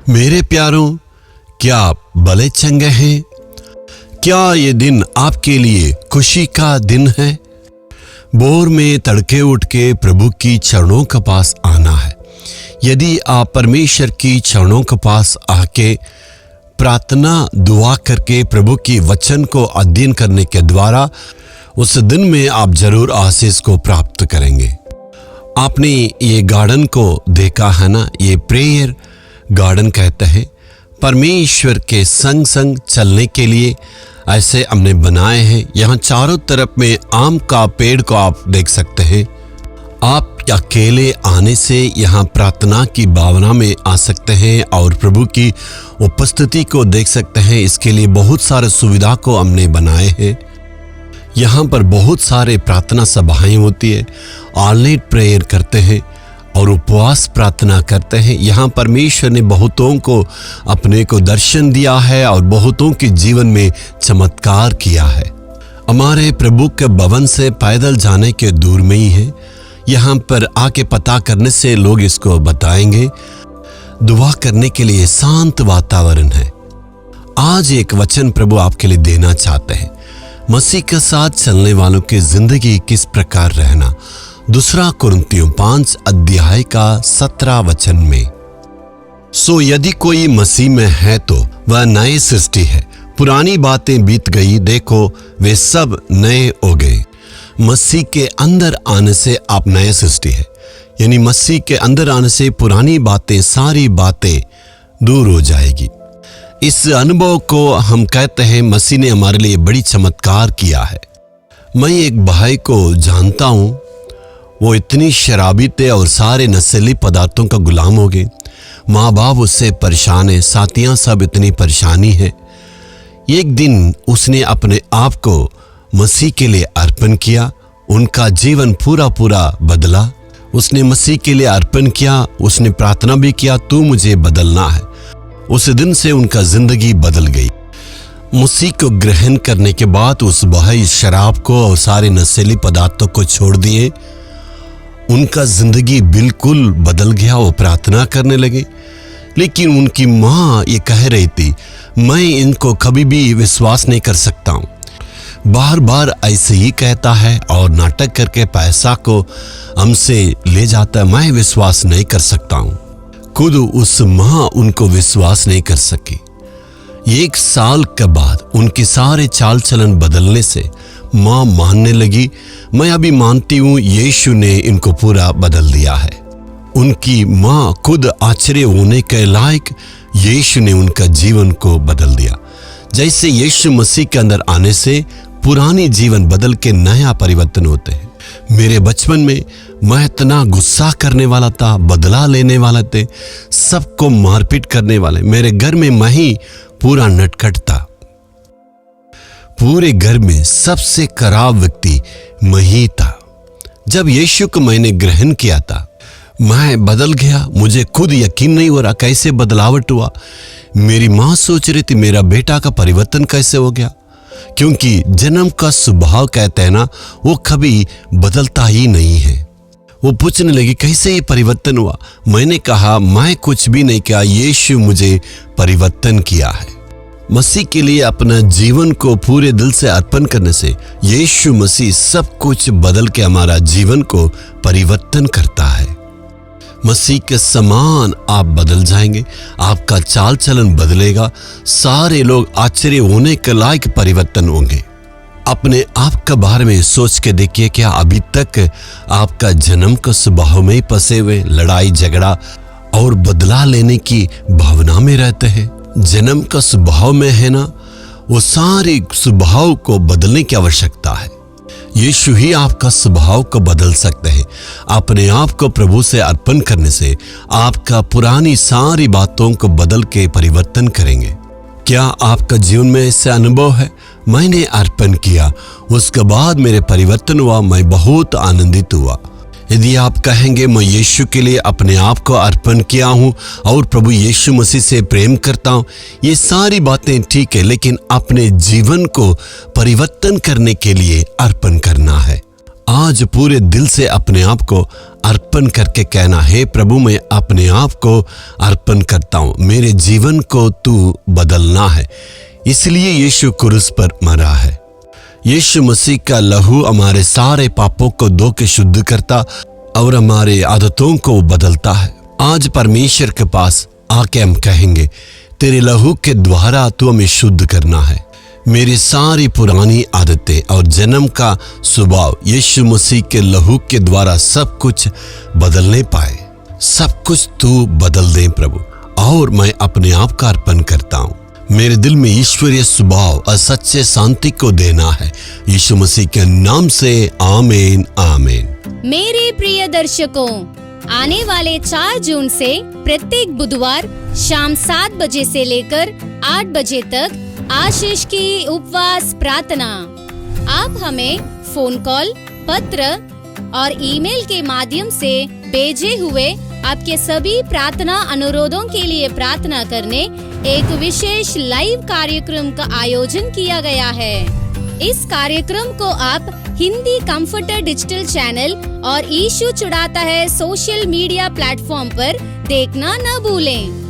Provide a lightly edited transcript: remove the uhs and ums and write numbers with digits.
मेरे प्यारों, क्या आप भले चंगे हैं? क्या ये दिन आपके लिए खुशी का दिन है? भोर में तड़के उठ के प्रभु की चरणों के पास आना है। यदि आप परमेश्वर की चरणों के पास आके प्रार्थना दुआ करके प्रभु की वचन को अध्ययन करने के द्वारा उस दिन में आप जरूर आशीष को प्राप्त करेंगे। आपने ये गार्डन को देखा है ना, ये प्रेयर गार्डन कहते हैं। परमेश्वर के संग संग चलने के लिए ऐसे हमने बनाए हैं। यहाँ चारों तरफ में आम का पेड़ को आप देख सकते हैं। आप अकेले आने से यहाँ प्रार्थना की भावना में आ सकते हैं और प्रभु की उपस्थिति को देख सकते हैं। इसके लिए बहुत सारे सुविधा को हमने बनाए हैं। यहाँ पर बहुत सारे प्रार्थना सभाएं होती है, ऑनलाइन प्रेयर करते हैं और उपवास प्रार्थना करते हैं। यहाँ परमेश्वर ने बहुतों को अपने को दर्शन दिया है और बहुतों के जीवन में चमत्कार किया है। हमारे प्रभु के भवन से पैदल जाने के दूर में ही है। यहाँ पर आके पता करने से लोग इसको बताएंगे। दुआ करने के लिए शांत वातावरण है। आज एक वचन प्रभु आपके लिए देना चाहते हैं। मसीह के साथ चलने वालों की जिंदगी किस प्रकार रहना। 2 कुरिन्थियों 5 अध्याय का 17 वचन में, सो यदि कोई मसीह में है तो वह नई सृष्टि है, पुरानी बातें बीत गई, देखो वे सब नए हो गए। मसीह के अंदर आने से आप नए सृष्टि है, यानी मसीह के अंदर आने से पुरानी बातें, सारी बातें दूर हो जाएगी। इस अनुभव को हम कहते हैं मसीह ने हमारे लिए बड़ी चमत्कार किया है। मैं एक भाई को जानता हूं, वो इतनी शराबी थे और सारे नशीले पदार्थों का गुलाम हो गए। माँ बाप उससे परेशान है, साथियां सब इतनी परेशानी है। एक दिन उसने अपने आप को मसीह के लिए अर्पण किया। उनका जीवन पूरा बदला। उसने मसीह के लिए अर्पण किया। उसने प्रार्थना भी किया, तू मुझे बदलना है। उस दिन से उनका जिंदगी बदल गई। मसीह को ग्रहण करने के बाद उस भाई शराब को और सारे नशीले पदार्थों को छोड़ दिए। उनका जिंदगी बिल्कुल बदल गया। वो प्रार्थना करने लगे, लेकिन उनकी माँ ये कह रही थी, मैं इनको कभी भी विश्वास नहीं कर सकता हूँ। बार बार ऐसे ही कहता है और नाटक करके पैसा को हमसे ले जाता है। मैं विश्वास नहीं कर सकता हूँ। खुद उस माँ उनको विश्वास नहीं कर सकी। 1 साल के बाद उनके सारे चाल चलन बदलने से माँ मानने लगी। मैं अभी मानती हूँ यीशु ने इनको पूरा बदल दिया है। उनकी माँ खुद आश्चर्य होने के लायक, यीशु ने उनका जीवन को बदल दिया। जैसे यीशु मसीह के अंदर आने से पुरानी जीवन बदल के नया परिवर्तन होते हैं। मेरे बचपन में मैं इतना गुस्सा करने वाला था, बदला लेने वाला थे, सबको मारपीट करने वाले। मेरे घर में मैं ही पूरा नटखट था। पूरे घर में सबसे खराब व्यक्ति मैं ही था। जब यीशु को मैंने ग्रहण किया था, मैं बदल गया। मुझे खुद यकीन नहीं हो रहा कैसे बदलावट हुआ। मेरी माँ सोच रही थी मेरा बेटा का परिवर्तन कैसे हो गया, क्योंकि जन्म का स्वभाव कहते हैं ना, वो कभी बदलता ही नहीं है। वो पूछने लगी कैसे ये परिवर्तन हुआ। मैंने कहा मैं कुछ भी नहीं किया, यीशु मुझे परिवर्तन किया है। मसीह के लिए अपना जीवन को पूरे दिल से अर्पण करने से यीशु मसीह सब कुछ बदल के हमारा जीवन को परिवर्तन करता है। मसीह के समान आप बदल जाएंगे। आपका चाल चलन बदलेगा। सारे लोग आश्चर्य होने के लायक परिवर्तन होंगे। अपने आप के बारे में सोच के देखिए, क्या अभी तक आपका जन्म का स्वभाव में ही फंसे हुए, लड़ाई झगड़ा और बदला लेने की भावना में रहते हैं? जन्म का स्वभाव में है ना, वो सारे स्वभाव को बदलने की आवश्यकता है। यीशु ही आपका स्वभाव को बदल सकते हैं। अपने आप को प्रभु से अर्पण करने से आपका पुरानी सारी बातों को बदल के परिवर्तन करेंगे। क्या आपका जीवन में ऐसे अनुभव है? मैंने अर्पण किया, उसके बाद मेरे परिवर्तन हुआ, मैं बहुत आनंदित हुआ। यदि आप कहेंगे मैं यीशु के लिए अपने आप को अर्पण किया हूँ और प्रभु यीशु मसीह से प्रेम करता हूँ, ये सारी बातें ठीक है, लेकिन अपने जीवन को परिवर्तन करने के लिए अर्पण करना है। आज पूरे दिल से अपने आप को अर्पण करके कहना, हे प्रभु मैं अपने आप को अर्पण करता हूँ, मेरे जीवन को तू बदलना है। इसलिए यीशु क्रूस पर मरा है। यीशु मसीह का लहू हमारे सारे पापों को धो के शुद्ध करता और हमारे आदतों को बदलता है। आज परमेश्वर के पास आके हम कहेंगे, तेरे लहू के द्वारा तू हमें शुद्ध करना है। मेरी सारी पुरानी आदतें और जन्म का स्वभाव यीशु मसीह के लहू के द्वारा सब कुछ बदलने पाए। सब कुछ तू बदल दे प्रभु, और मैं अपने आप का अर्पण करता हूँ। मेरे दिल में ईश्वरीय स्वभाव और सच्चे शांति को देना है। यीशु मसीह के नाम से आमीन आमीन। मेरे प्रिय दर्शकों, आने वाले 4 जून से प्रत्येक बुधवार शाम 7 बजे से लेकर 8 बजे तक आशीष की उपवास प्रार्थना। आप हमें फोन कॉल, पत्र और ईमेल के माध्यम से भेजे हुए आपके सभी प्रार्थना अनुरोधों के लिए प्रार्थना करने एक विशेष लाइव कार्यक्रम का आयोजन किया गया है। इस कार्यक्रम को आप हिंदी कंफर्टर डिजिटल चैनल और यीशु चुड़ाता है सोशल मीडिया प्लेटफॉर्म पर देखना न भूलें।